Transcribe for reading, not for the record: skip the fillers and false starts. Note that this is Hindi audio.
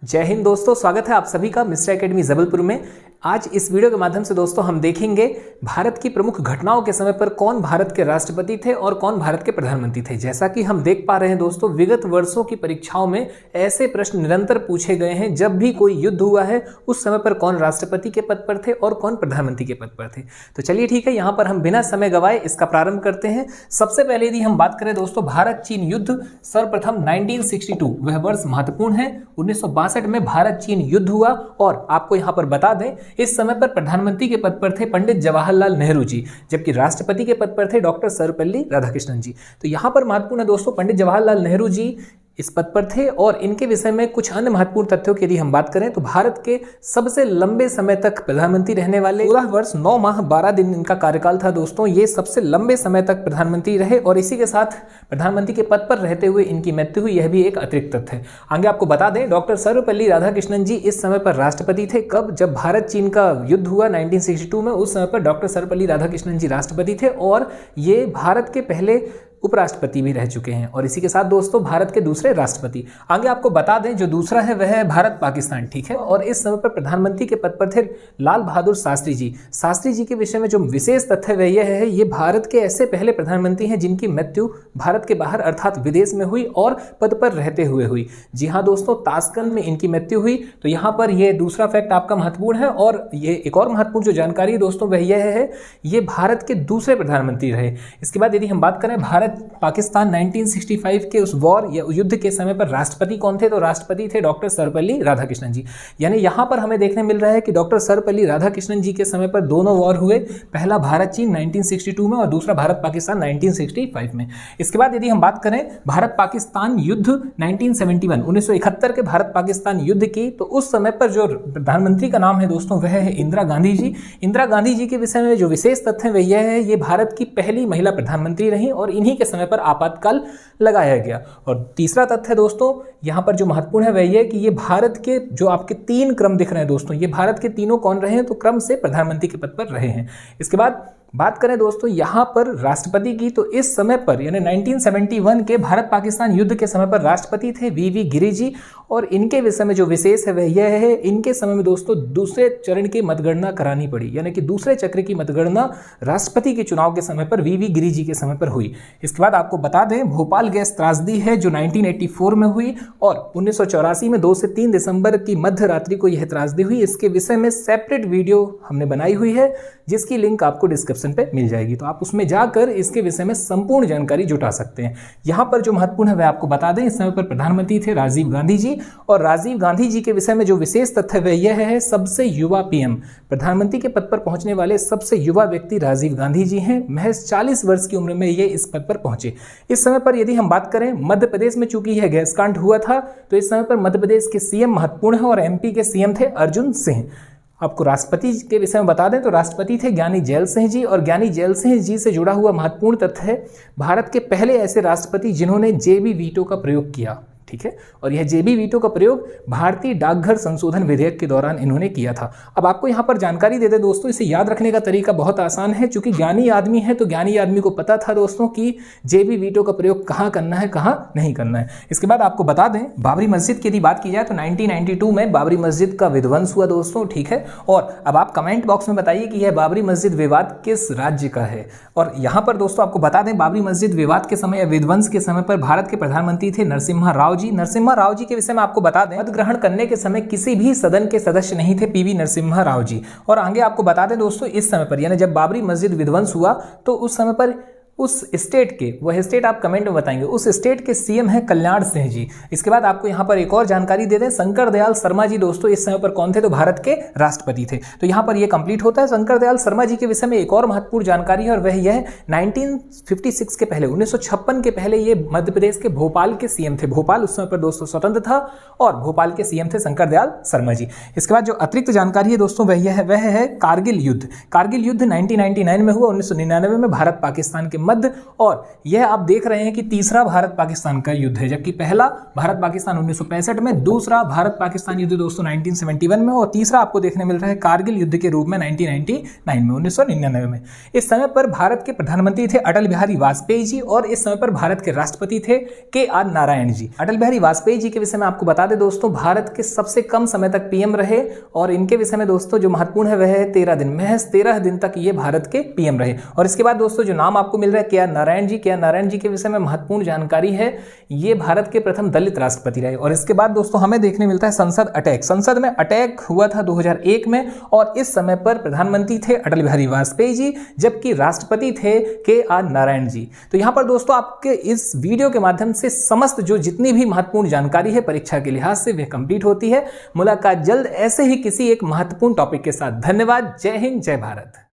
जय हिंद दोस्तों, स्वागत है आप सभी का मिस्टर एकेडमी जबलपुर में। आज इस वीडियो के माध्यम से दोस्तों हम देखेंगे भारत की प्रमुख घटनाओं के समय पर कौन भारत के राष्ट्रपति थे और कौन भारत के प्रधानमंत्री थे। जैसा कि हम देख पा रहे हैं दोस्तों, विगत वर्षों की परीक्षाओं में ऐसे प्रश्न निरंतर पूछे गए हैं। जब भी कोई युद्ध हुआ है उस समय पर कौन राष्ट्रपति के पद पर थे और कौन प्रधानमंत्री के पद पर थे। तो चलिए ठीक है, यहाँ पर हम बिना समय गवाए इसका प्रारंभ करते हैं। सबसे पहले यदि हम बात करें दोस्तों, भारत चीन युद्ध सर्वप्रथम 1962 वह वर्ष महत्वपूर्ण है। 1962 में भारत चीन युद्ध हुआ और आपको यहाँ पर बता दें इस समय पर प्रधानमंत्री के पद पर थे पंडित जवाहरलाल नेहरू जी, जबकि राष्ट्रपति के पद पर थे डॉक्टर सर्वपल्ली राधाकृष्णन जी। तो यहाँ पर महत्वपूर्ण है दोस्तों, पंडित जवाहरलाल नेहरू जी इस पद पर थे। और इनके विषय में कुछ अन्य महत्वपूर्ण तथ्यों की यदि हम बात करें तो भारत के सबसे लंबे समय तक प्रधानमंत्री रहने वाले 16 वर्ष 9 माह 12 दिन इनका कार्यकाल था दोस्तों। ये सबसे लंबे समय तक प्रधानमंत्री रहे और इसी के साथ प्रधानमंत्री के पद पर रहते हुए इनकी मृत्यु हुई, यह भी एक अतिरिक्त तथ्य है। आगे आपको बता दें, डॉक्टर सर्वपल्ली राधाकृष्णन जी इस समय पर राष्ट्रपति थे। कब? जब भारत चीन का युद्ध हुआ 1962 में, उस समय पर डॉक्टर सर्वपल्ली राधाकृष्णन जी राष्ट्रपति थे और ये भारत के पहले उपराष्ट्रपति भी रह चुके हैं और इसी के साथ दोस्तों भारत के दूसरे राष्ट्रपति। आगे आपको बता दें जो दूसरा है वह है भारत पाकिस्तान, ठीक है। और इस समय पर प्रधानमंत्री के पद पर थे लाल बहादुर शास्त्री जी। शास्त्री जी के विषय में जो विशेष तथ्य वह यह है, ये भारत के ऐसे पहले प्रधानमंत्री हैं जिनकी मृत्यु भारत के बाहर अर्थात विदेश में हुई और पद पर रहते हुए हुई। जी हाँ दोस्तों, ताशकंद में इनकी मृत्यु हुई। तो यहाँ पर यह दूसरा फैक्ट आपका महत्वपूर्ण है। और ये एक और महत्वपूर्ण जो जानकारी है दोस्तों वह यह है, ये भारत के दूसरे प्रधानमंत्री रहे। इसके बाद यदि हम बात करें भारत पाकिस्तान 1965 के उस वॉर या युद्ध के समय पर राष्ट्रपति कौन थे, तो राष्ट्रपति थे डॉक्टर सर्वपल्ली राधाकृष्णन जी। यानी यहां पर हमें देखने मिल रहा है कि डॉक्टर सर्वपल्ली राधाकृष्णन जी के समय पर दोनों वॉर हुए, पहला भारत चीन 1962 में और दूसरा भारत पाकिस्तान 1965 में। इसके बाद यदि हम बात करें भारत पाकिस्तान युद्ध 1971 के भारत पाकिस्तान युद्ध की, तो उस समय पर जो प्रधानमंत्री का नाम है दोस्तों वह है इंदिरा गांधी जी। इंदिरा गांधी जी के विषय में जो विशेष तथ्य है वह यह है, ये भारत की पहली महिला प्रधानमंत्री रही और इन्हीं के समय पर आपातकाल लगाया गया। और तीसरा तथ्य दोस्तों यहां पर जो महत्वपूर्ण है वह यह कि ये भारत के जो आपके 3 क्रम दिख रहे हैं दोस्तों, ये भारत के तीनों कौन रहे हैं, तो क्रम से प्रधानमंत्री के पद पर रहे हैं। इसके बाद बात करें दोस्तों यहां पर राष्ट्रपति की, तो इस समय पर यानी 1971 के भारत पाकिस्तान युद्ध के समय पर राष्ट्रपति थे वी गिरी जी। और इनके विषय में जो विशेष है वह यह है, इनके समय में दोस्तों दूसरे चरण की मतगणना करानी पड़ी, यानी कि दूसरे चक्र की मतगणना राष्ट्रपति के चुनाव के समय पर वी गिरी जी के समय पर हुई। इसके बाद आपको बता दें भोपाल गैस त्रासदी है जो 1984 में हुई और 1984 में 2 से 3 दिसंबर की मध्य रात्रि को यह त्रासदी हुई। इसके विषय में सेपरेट वीडियो हमने बनाई हुई है जिसकी लिंक आपको डिस्क्रिप्शन पे मिल जाएगी, तो आप उसमें जाकर इसके विषय में संपूर्ण जानकारी जुटा सकते हैं। यहां पर जो महत्वपूर्ण है वह आपको बता दें, इस समय पर प्रधानमंत्री थे राजीव गांधी जी। और राजीव गांधी जी के विषय में जो विशेष तथ्य वह यह है, सबसे युवा पीएम, प्रधानमंत्री के पद पर पहुंचने वाले सबसे युवा व्यक्ति राजीव गांधी जी हैं। महज 40 वर्ष की उम्र में ये इस पद पर पहुंचे। इस समय पर यदि हम बात करें मध्य प्रदेश में, चूंकि यह गैसकांड हुआ था, तो इस समय पर मध्य प्रदेश के सीएम महत्वपूर्ण है और एमपी के सीएम थे अर्जुन सिंह। आपको राष्ट्रपति के विषय में बता दें तो राष्ट्रपति थे ज्ञानी जैल सिंह जी। और ज्ञानी जैल सिंह जी से जुड़ा हुआ महत्वपूर्ण तथ्य है, भारत के पहले ऐसे राष्ट्रपति जिन्होंने जेबी वीटो का प्रयोग किया, ठीक है। और यह जेबी वीटो का प्रयोग भारतीय डाकघर संशोधन विधेयक के दौरान इन्होंने किया था। अब आपको यहां पर जानकारी दे दें दोस्तों, इसे याद रखने का तरीका बहुत आसान है। चूंकि ज्ञानी आदमी है तो ज्ञानी आदमी को पता था दोस्तों कि जेबी वीटो का प्रयोग कहां करना है कहां नहीं करना है। इसके बाद आपको बता दें बाबरी मस्जिद की यदि बात की जाए तो 1992 में बाबरी मस्जिद का विध्वंस हुआ दोस्तों, ठीक है। और अब आप कमेंट बॉक्स में बताइए कि यह बाबरी मस्जिद विवाद किस राज्य का है। और यहां पर दोस्तों आपको बता दें बाबरी मस्जिद विवाद के समय या विध्वंस के समय पर भारत के प्रधानमंत्री थे नरसिम्हा राव जी। नरसिम्हा राव जी के विषय में आपको बता दें मत ग्रहण करने के समय किसी भी सदन के सदस्य नहीं थे पीवी नरसिम्हा राव जी। और आगे आपको बता दें दोस्तों इस समय पर यानी जब बाबरी मस्जिद विध्वंस हुआ तो उस समय पर उस स्टेट के, वह स्टेट आप कमेंट में बताएंगे, उस स्टेट के सीएम है कल्याण सिंह जी। इसके बाद आपको यहां पर एक और जानकारी दे दें, शंकर दयाल शर्मा जी दोस्तों इस समय पर कौन थे, तो भारत के राष्ट्रपति थे। तो यहां पर यह कंप्लीट होता है। शंकर दयाल शर्मा जी के विषय में एक और महत्वपूर्ण जानकारी है और वह यह 1956 के पहले 1956 के पहले ये मध्य प्रदेश के भोपाल के सीएम थे। भोपाल उस समय पर दोस्तों स्वतंत्र था और भोपाल के सीएम थे शंकर दयाल शर्मा जी। इसके बाद जो अतिरिक्त जानकारी है दोस्तों वह है कारगिल युद्ध। कारगिल युद्ध 1999 में हुआ। 1999 में भारत पाकिस्तान के मध्य। और यह आप देख रहे हैं कि तीसरा भारत पाकिस्तान का युद्ध है, जबकि पहला भारत पाकिस्तान 1965 में, दूसरा भारत पाकिस्तान युद्ध दोस्तों 1971 में, और तीसरा आपको देखने मिल रहा है कारगिल युद्ध के रूप में 1999 में, 1999 में। इस समय पर भारत के प्रधानमंत्री थे अटल बिहारी वाजपेयी जी, और इस समय पर भारत के राष्ट्रपति थे KR नारायण जी। अटल बिहारी वाजपेयी जी के विषय में आपको बता दें दोस्तों, भारत के सबसे कम समय तक पीएम रहे, और इनके विषय में दोस्तों जो महत्वपूर्ण है वह है 13 दिन, महज 13 दिन तक ये भारत के पीएम रहे। और इसके बाद दोस्तों जो नाम आपको मिल रहा है KR नारायण जी, KR नारायण जी के विषय में महत्वपूर्ण जानकारी है, ये भारत के प्रथम दलित राष्ट्रपति रहे। और इसके बाद दोस्तों हमें देखने मिलता है संसद अटैक। संसद में अटैक हुआ था 2001 में, और इस समय पर प्रधानमंत्री थे अटल बिहारी वाजपेयी जी, जबकि राष्ट्रपति थे KR नारायण जी। तो यहां पर दोस्तों आपके इस वीडियो के माध्यम से समस्त जो जितनी भी महत्वपूर्ण जानकारी है परीक्षा के लिहाज से वह कंप्लीट होती है। मुलाकात जल्द ऐसे ही किसी एक महत्वपूर्ण टॉपिक के साथ। धन्यवाद। जय हिंद, जय भारत।